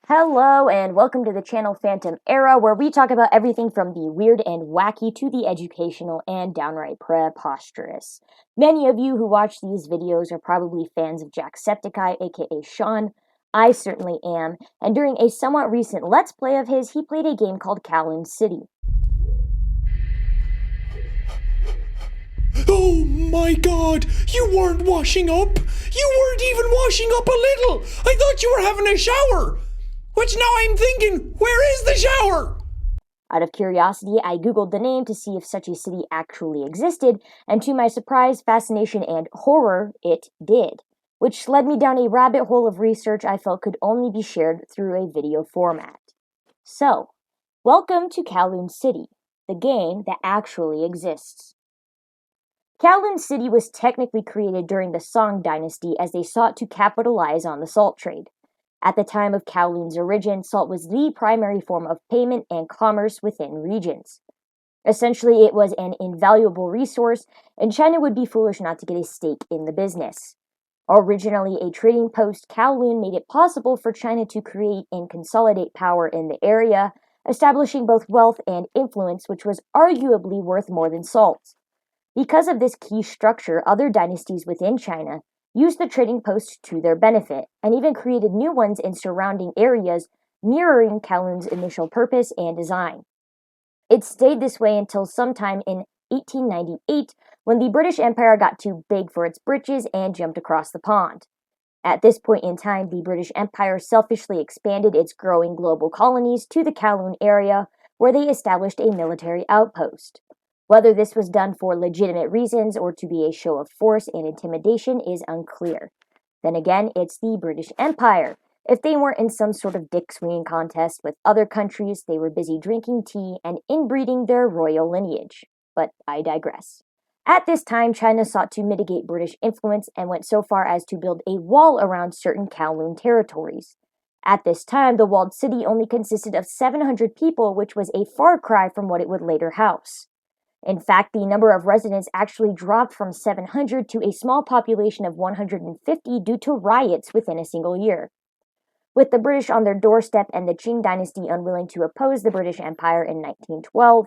Hello and welcome to the channel Phantom Era, where we talk about everything from the weird and wacky to the educational and downright preposterous. Many of you who watch these videos are probably fans of Jacksepticeye, aka Sean. I certainly am, and during a somewhat recent Let's Play of his, he played a game called Kowloon City. Oh my god, you weren't washing up! You weren't even washing up a little! I thought you were having a shower! Which now I'm thinking, where is the shower? Out of curiosity, I googled the name to see if such a city actually existed, and to my surprise, fascination, and horror, it did. Which led me down a rabbit hole of research I felt could only be shared through a video format. So, welcome to Kowloon City, the game that actually exists. Kowloon City was technically created during the Song dynasty as they sought to capitalize on the salt trade. At the time of Kowloon's origin, salt was the primary form of payment and commerce within regions. Essentially, it was an invaluable resource, and China would be foolish not to get a stake in the business. Originally a trading post, Kowloon made it possible for China to create and consolidate power in the area, establishing both wealth and influence, which was arguably worth more than salt. Because of this key structure, other dynasties within China used the trading post to their benefit, and even created new ones in surrounding areas mirroring Kowloon's initial purpose and design. It stayed this way until sometime in 1898, when the British Empire got too big for its britches and jumped across the pond. At this point in time, the British Empire selfishly expanded its growing global colonies to the Kowloon area, where they established a military outpost. Whether this was done for legitimate reasons or to be a show of force and intimidation is unclear. Then again, it's the British Empire. If they weren't in some sort of dick-swinging contest with other countries, they were busy drinking tea and inbreeding their royal lineage. But I digress. At this time, China sought to mitigate British influence and went so far as to build a wall around certain Kowloon territories. At this time, the walled city only consisted of 700 people, which was a far cry from what it would later house. In fact, the number of residents actually dropped from 700 to a small population of 150 due to riots within a single year. With the British on their doorstep and the Qing dynasty unwilling to oppose the British Empire in 1912,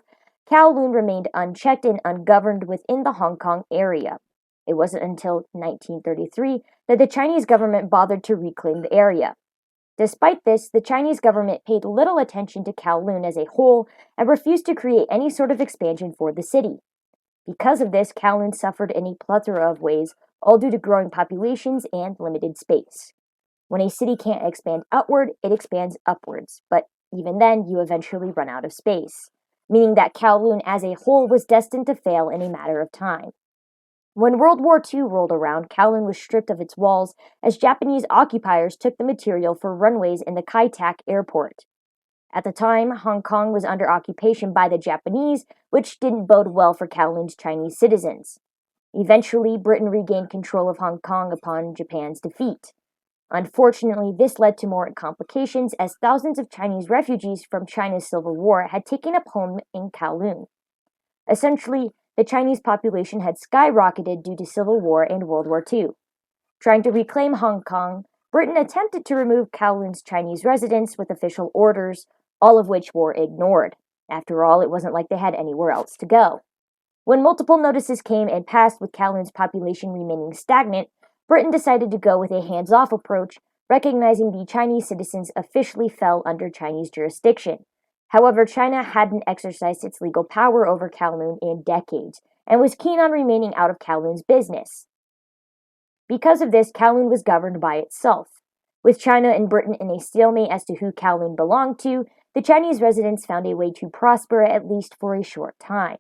Kowloon remained unchecked and ungoverned within the Hong Kong area. It wasn't until 1933 that the Chinese government bothered to reclaim the area. Despite this, the Chinese government paid little attention to Kowloon as a whole and refused to create any sort of expansion for the city. Because of this, Kowloon suffered in a plethora of ways, all due to growing populations and limited space. When a city can't expand outward, it expands upwards, but even then, you eventually run out of space, meaning that Kowloon as a whole was destined to fail in a matter of time. When World War II rolled around, Kowloon was stripped of its walls as Japanese occupiers took the material for runways in the Kai Tak airport. At the time, Hong Kong was under occupation by the Japanese, which didn't bode well for Kowloon's Chinese citizens. Eventually, Britain regained control of Hong Kong upon Japan's defeat. Unfortunately, this led to more complications as thousands of Chinese refugees from China's Civil War had taken up home in Kowloon. Essentially, the Chinese population had skyrocketed due to Civil War and World War II. Trying to reclaim Hong Kong, Britain attempted to remove Kowloon's Chinese residents with official orders, all of which were ignored. After all, it wasn't like they had anywhere else to go. When multiple notices came and passed with Kowloon's population remaining stagnant, Britain decided to go with a hands-off approach, recognizing the Chinese citizens officially fell under Chinese jurisdiction. However, China hadn't exercised its legal power over Kowloon in decades, and was keen on remaining out of Kowloon's business. Because of this, Kowloon was governed by itself. With China and Britain in a stalemate as to who Kowloon belonged to, the Chinese residents found a way to prosper at least for a short time.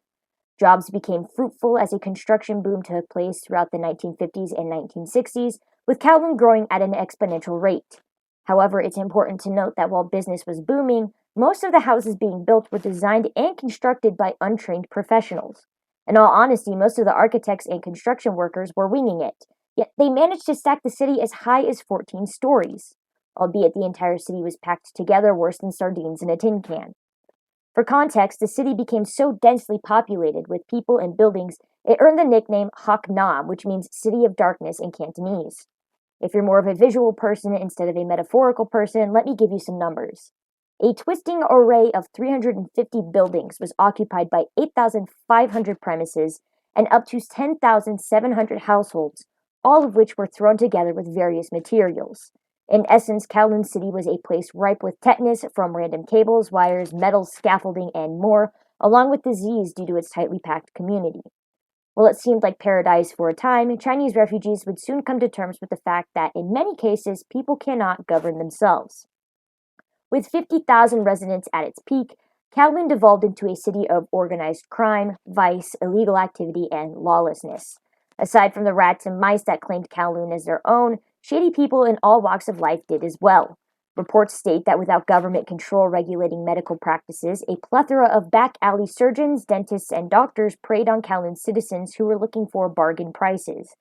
Jobs became fruitful as a construction boom took place throughout the 1950s and 1960s, with Kowloon growing at an exponential rate. However, it's important to note that while business was booming, most of the houses being built were designed and constructed by untrained professionals. In all honesty, most of the architects and construction workers were winging it, yet they managed to stack the city as high as 14 stories, albeit the entire city was packed together worse than sardines in a tin can. For context, the city became so densely populated with people and buildings, it earned the nickname Hoc Nam, which means City of Darkness in Cantonese. If you're more of a visual person instead of a metaphorical person, let me give you some numbers. A twisting array of 350 buildings was occupied by 8,500 premises and up to 10,700 households, all of which were thrown together with various materials. In essence, Kowloon City was a place ripe with tetanus from random cables, wires, metals, scaffolding, and more, along with disease due to its tightly packed community. While it seemed like paradise for a time, Chinese refugees would soon come to terms with the fact that, in many cases, people cannot govern themselves. With 50,000 residents at its peak, Kowloon devolved into a city of organized crime, vice, illegal activity, and lawlessness. Aside from the rats and mice that claimed Kowloon as their own, shady people in all walks of life did as well. Reports state that without government control regulating medical practices, a plethora of back alley surgeons, dentists, and doctors preyed on Kowloon citizens who were looking for bargain prices.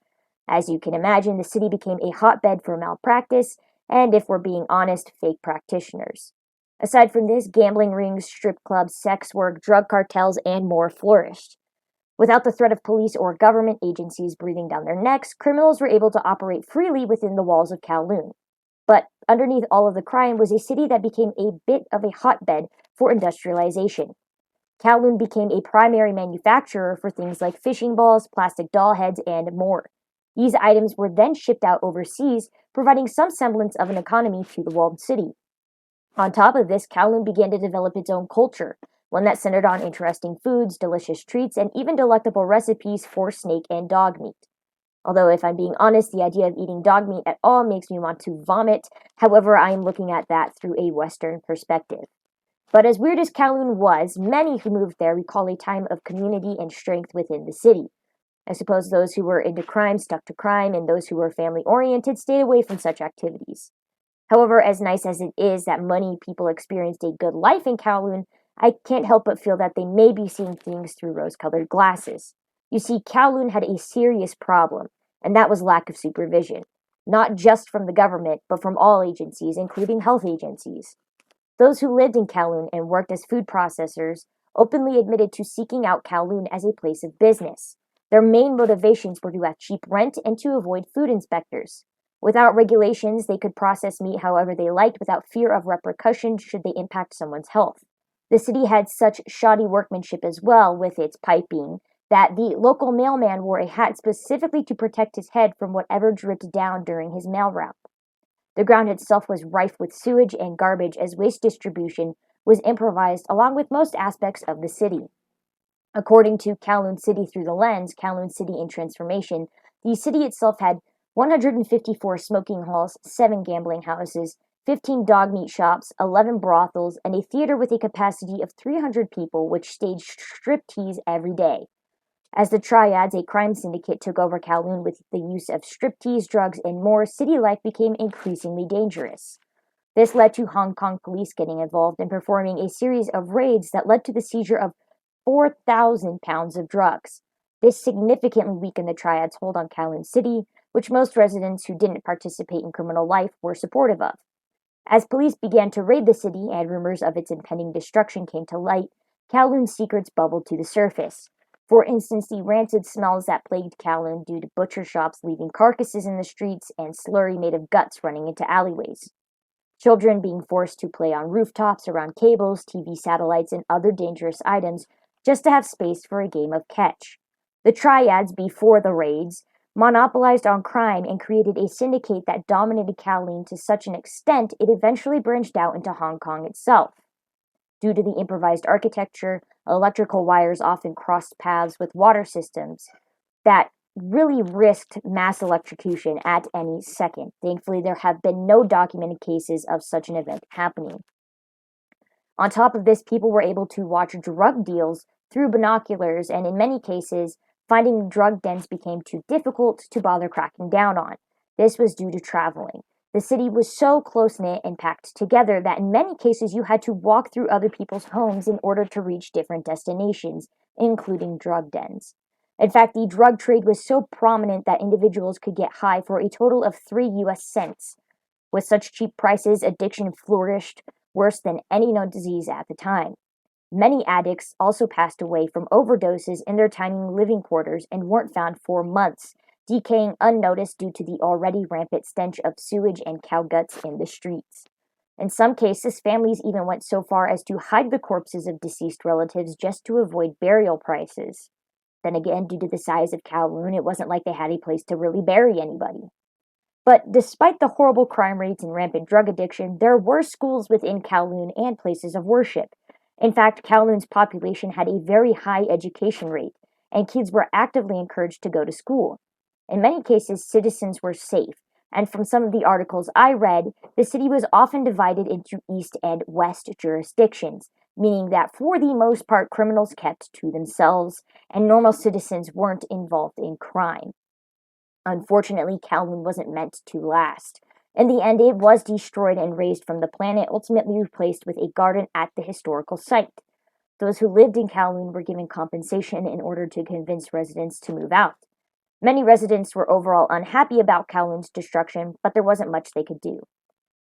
As you can imagine, the city became a hotbed for malpractice and, if we're being honest, fake practitioners. Aside from this, gambling rings, strip clubs, sex work, drug cartels, and more flourished. Without the threat of police or government agencies breathing down their necks, criminals were able to operate freely within the walls of Kowloon. But underneath all of the crime was a city that became a bit of a hotbed for industrialization. Kowloon became a primary manufacturer for things like fishing balls, plastic doll heads, and more. These items were then shipped out overseas, providing some semblance of an economy to the walled city. On top of this, Kowloon began to develop its own culture, one that centered on interesting foods, delicious treats, and even delectable recipes for snake and dog meat. Although, if I'm being honest, the idea of eating dog meat at all makes me want to vomit. However, I am looking at that through a Western perspective. But as weird as Kowloon was, many who moved there recall a time of community and strength within the city. I suppose those who were into crime stuck to crime, and those who were family-oriented stayed away from such activities. However, as nice as it is that many people experienced a good life in Kowloon, I can't help but feel that they may be seeing things through rose-colored glasses. You see, Kowloon had a serious problem, and that was lack of supervision, not just from the government, but from all agencies, including health agencies. Those who lived in Kowloon and worked as food processors openly admitted to seeking out Kowloon as a place of business. Their main motivations were to have cheap rent and to avoid food inspectors. Without regulations, they could process meat however they liked without fear of repercussions should they impact someone's health. The city had such shoddy workmanship as well with its piping that the local mailman wore a hat specifically to protect his head from whatever dripped down during his mail route. The ground itself was rife with sewage and garbage as waste distribution was improvised along with most aspects of the city. According to Kowloon City Through the Lens, Kowloon City in Transformation, the city itself had 154 smoking halls, 7 gambling houses, 15 dog meat shops, 11 brothels, and a theater with a capacity of 300 people which staged striptease every day. As the Triads, a crime syndicate, took over Kowloon with the use of striptease, drugs, and more, city life became increasingly dangerous. This led to Hong Kong police getting involved and performing a series of raids that led to the seizure of 4,000 pounds of drugs. This significantly weakened the Triads' hold on Kowloon City, which most residents who didn't participate in criminal life were supportive of. As police began to raid the city and rumors of its impending destruction came to light, Kowloon's secrets bubbled to the surface. For instance, the rancid smells that plagued Kowloon due to butcher shops leaving carcasses in the streets and slurry made of guts running into alleyways. Children being forced to play on rooftops, around cables, TV satellites, and other dangerous items just to have space for a game of catch. The Triads, before the raids, monopolized on crime and created a syndicate that dominated Kowloon to such an extent it eventually branched out into Hong Kong itself. Due to the improvised architecture, electrical wires often crossed paths with water systems that really risked mass electrocution at any second. Thankfully, there have been no documented cases of such an event happening. On top of this, people were able to watch drug deals through binoculars, and in many cases, finding drug dens became too difficult to bother cracking down on. This was due to traveling. The city was so close-knit and packed together that in many cases you had to walk through other people's homes in order to reach different destinations, including drug dens. In fact, the drug trade was so prominent that individuals could get high for a total of 3 US cents. With such cheap prices, addiction flourished worse than any known disease at the time. Many addicts also passed away from overdoses in their tiny living quarters and weren't found for months, decaying unnoticed due to the already rampant stench of sewage and cow guts in the streets. In some cases, families even went so far as to hide the corpses of deceased relatives just to avoid burial prices. Then again, due to the size of Kowloon, it wasn't like they had a place to really bury anybody. But despite the horrible crime rates and rampant drug addiction, there were schools within Kowloon and places of worship. In fact, Kowloon's population had a very high education rate, and kids were actively encouraged to go to school. In many cases, citizens were safe, and from some of the articles I read, the city was often divided into east and west jurisdictions, meaning that for the most part, criminals kept to themselves, and normal citizens weren't involved in crime. Unfortunately, Kowloon wasn't meant to last. In the end, it was destroyed and razed from the planet, ultimately replaced with a garden at the historical site. Those who lived in Kowloon were given compensation in order to convince residents to move out. Many residents were overall unhappy about Kowloon's destruction, but there wasn't much they could do.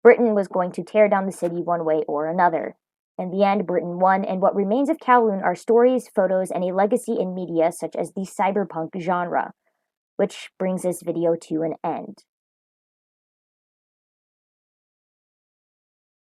Britain was going to tear down the city one way or another. In the end, Britain won, and what remains of Kowloon are stories, photos, and a legacy in media such as the cyberpunk genre. Which brings this video to an end.